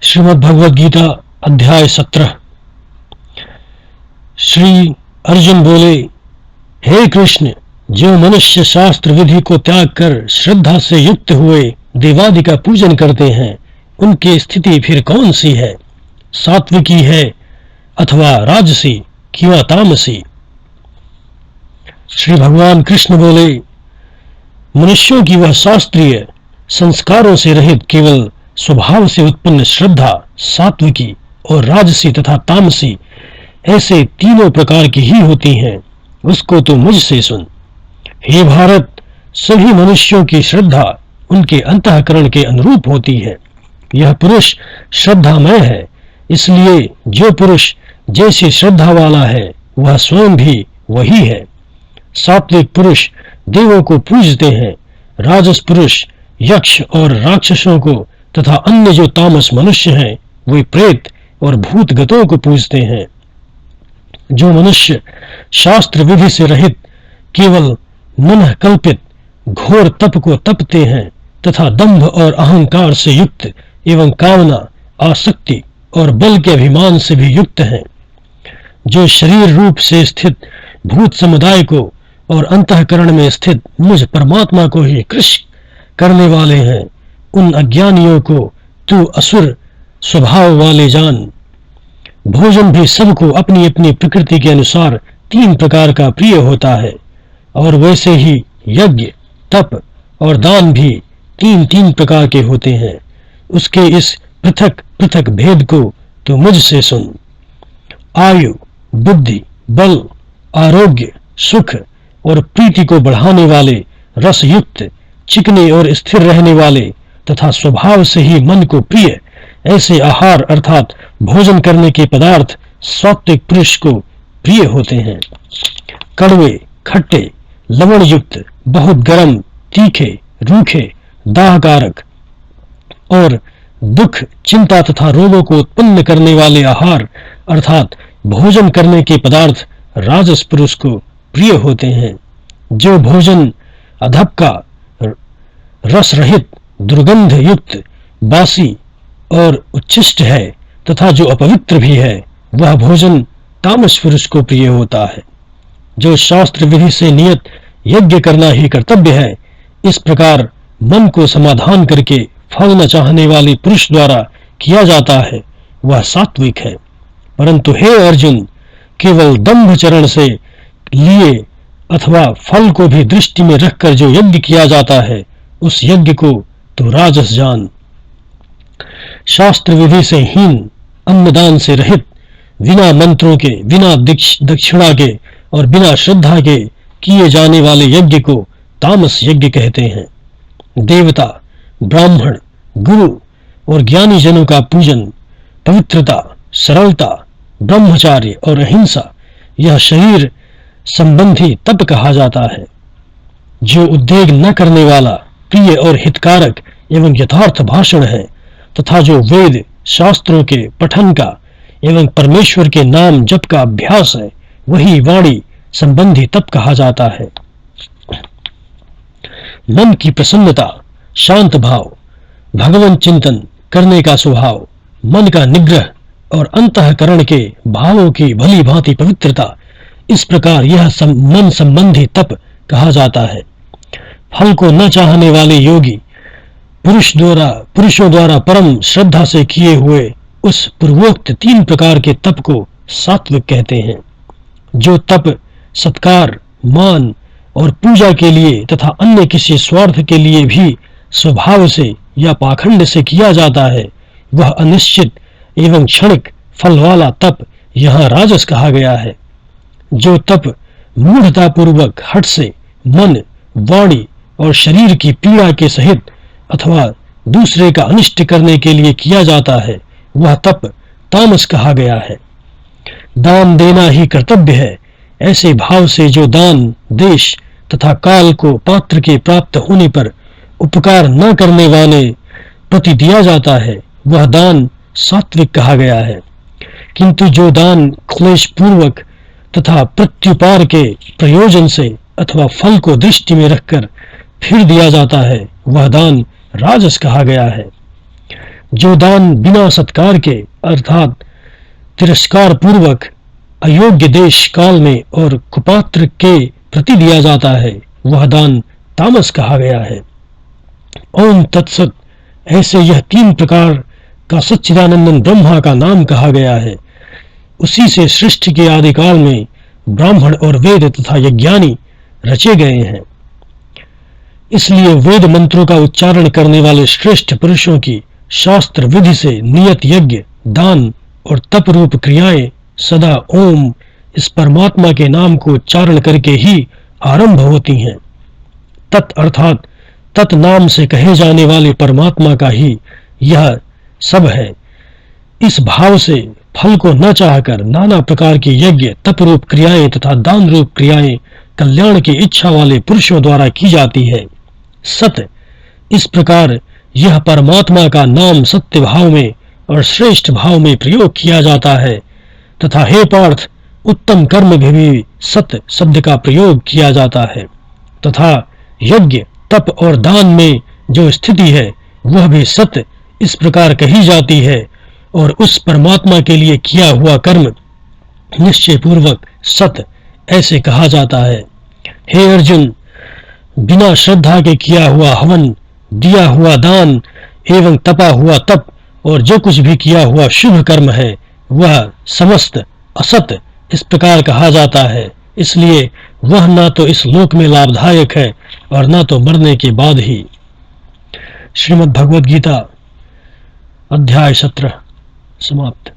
श्रीमद् भगवद गीता अध्याय 17। श्री अर्जुन बोले, हे कृष्ण, जो मनुष्य शास्त्र विधि को त्याग कर श्रद्धा से युक्त हुए देवादि का पूजन करते हैं, उनकी स्थिति फिर कौन सी है? सात्विकी है अथवा राजसी किंवा तामसी? श्री भगवान कृष्ण बोले, मनुष्यों की वह शास्त्रीय संस्कारों से रहित केवल स्वभाव से उत्पन्न श्रद्धा सात्विकी और राजसी तथा तामसी ऐसे तीनों प्रकार की ही होती हैं, उसको तो मुझसे सुन। हे भारत, सभी मनुष्यों की श्रद्धा उनके अंतःकरण के अनुरूप होती है। यह पुरुष श्रद्धामय है, इसलिए जो पुरुष जैसी श्रद्धा वाला है वह स्वयं भी वही है। सात्विक पुरुष देवों को पूजते हैं, राजस पुरुष यक्ष और राक्षसों को तथा अन्य जो तामस मनुष्य हैं वे प्रेत और भूतगतों को पूजते हैं। जो मनुष्य शास्त्र विधि से रहित केवल मन कल्पित घोर तप को तपते हैं तथा दंभ और अहंकार से युक्त एवं कामना, आसक्ति और बल के अभिमान से भी युक्त हैं, जो शरीर रूप से स्थित भूत समुदाय को और अंतःकरण में स्थित मुझ परमात्मा को ही कृष्ण करने वाले हैं, उन अज्ञानियों को तू असुर स्वभाव वाले जान। भोजन भी सबको अपनी अपनी प्रकृति के अनुसार तीन प्रकार का प्रिय होता है, और वैसे ही यज्ञ, तप और दान भी तीन तीन प्रकार के होते हैं। उसके इस पृथक पृथक भेद को तू मुझसे सुन। आयु, बुद्धि, बल, आरोग्य, सुख और प्रीति को बढ़ाने वाले, रसयुक्त, चिकने और स्थिर रहने वाले तथा स्वभाव से ही मन को प्रिय ऐसे आहार अर्थात भोजन करने के पदार्थ सात्विक पुरुष को प्रिय होते हैं। कड़वे, खट्टे, लवण युक्त, बहुत गर्म, तीखे, रूखे, दाहकारक और दुख, चिंता तथा रोगों को उत्पन्न करने वाले आहार अर्थात भोजन करने के पदार्थ राजस पुरुष को प्रिय होते हैं। जो भोजन अधक्का, रस रहित, दुर्गंध युक्त, बासी और उच्छिष्ट है तथा जो अपवित्र भी है, वह भोजन तामस पुरुष को प्रिय होता है। जो शास्त्र विधि से नियत यज्ञ करना ही कर्तव्य है, इस प्रकार मन को समाधान करके फल न चाहने वाले पुरुष द्वारा किया जाता है, वह सात्विक है। परंतु हे अर्जुन, केवल दंभ चरण से लिए अथवा फल को भी दृष्टि में रखकर जो यज्ञ किया जाता है, उस यज्ञ को तो राजस जान। शास्त्र विधि से हीन, अन्नदान से रहित, बिना मंत्रों के, बिना दक्षिणा के और बिना श्रद्धा के किए जाने वाले यज्ञ को तामस यज्ञ कहते हैं। देवता, ब्राह्मण, गुरु और ज्ञानी जनों का पूजन, पवित्रता, सरलता, ब्रह्मचार्य और अहिंसा, यह शरीर संबंधी तप कहा जाता है। जो उद्वेग न करने वाला, प्रिय और हितकारक एवं यथार्थ भाषण है तथा जो वेद शास्त्रों के पठन का एवं परमेश्वर के नाम जप का अभ्यास है, वही वाणी संबंधी तप कहा जाता है। मन की प्रसन्नता, शांत भाव, भगवान चिंतन करने का स्वभाव, मन का निग्रह और अंतःकरण के भावों की भली भांति पवित्रता, इस प्रकार यह मन संबंधी तप कहा जाता है। फल को न चाहने वाले योगी पुरुषों द्वारा परम श्रद्धा से किए हुए उस पूर्वोक्त तीन प्रकार के तप को सात्विक कहते हैं। जो तप सत्कार, मान और पूजा के लिए तथा अन्य किसी स्वार्थ के लिए भी स्वभाव से या पाखंड से किया जाता है, वह अनिश्चित एवं क्षणिक फल वाला तप यहाँ राजस कहा गया है। जो तप मूढ़तापूर्वक हठ से मन, वाणी और शरीर की पीड़ा के सहित अथवा दूसरे का अनिष्ट करने के लिए किया जाता है, वह तप तामस कहा गया है। दान देना ही कर्तव्य है, ऐसे भाव से जो दान देश तथा काल को पात्र के प्राप्त होने पर उपकार न करने वाले प्रति दिया जाता है, वह दान सात्विक कहा गया है। किंतु जो दान क्लेश पूर्वक तथा प्रत्युपार के प्रयोजन से अथवा फल को दृष्टि में रखकर फिर दिया जाता है, वह दान राजस कहा गया है। जो दान बिना सत्कार के अर्थात तिरस्कार पूर्वक अयोग्य देश काल में और कुपात्र के प्रति दिया जाता है, वह दान तामस कहा गया है। ओम तत्सत। ऐसे यह 3 प्रकार का सच्चिदानंदन ब्रह्मा का नाम कहा गया है। उसी से सृष्टि के आदिकाल में ब्राह्मण और वेद तथा यज्ञानी रचे गए हैं। इसलिए वेद मंत्रों का उच्चारण करने वाले श्रेष्ठ पुरुषों की शास्त्र विधि से नियत यज्ञ, दान और तप रूप क्रियाएं सदा ओम इस परमात्मा के नाम को उच्चारण करके ही आरंभ होती हैं। तत् अर्थात तत् नाम से कहे जाने वाले परमात्मा का ही यह सब है। इस भाव से फल को न चाहकर नाना प्रकार की यज्ञ, तप रूप क्रियाएं तथा दान रूप क्रियाएं कल्याण की इच्छा वाले पुरुषों द्वारा की जाती है। सत्य, इस प्रकार यह परमात्मा का नाम सत्य भाव में और श्रेष्ठ भाव में प्रयोग किया जाता है तथा हे पार्थ, उत्तम कर्म में भी सत्य शब्द का प्रयोग किया जाता है तथा यज्ञ, तप और दान में जो स्थिति है वह भी सत्य इस प्रकार कही जाती है और उस परमात्मा के लिए किया हुआ कर्म निश्चय पूर्वक सत्य ऐसे कहा जाता है। हे अर्जुन, बिना श्रद्धा के किया हुआ हवन, दिया हुआ दान एवं तपा हुआ तप और जो कुछ भी किया हुआ शुभ कर्म है वह समस्त असत्य इस प्रकार कहा जाता है। इसलिए वह न तो इस लोक में लाभदायक है और न तो मरने के बाद ही। श्रीमद् भगवद गीता अध्याय 17 समाप्त।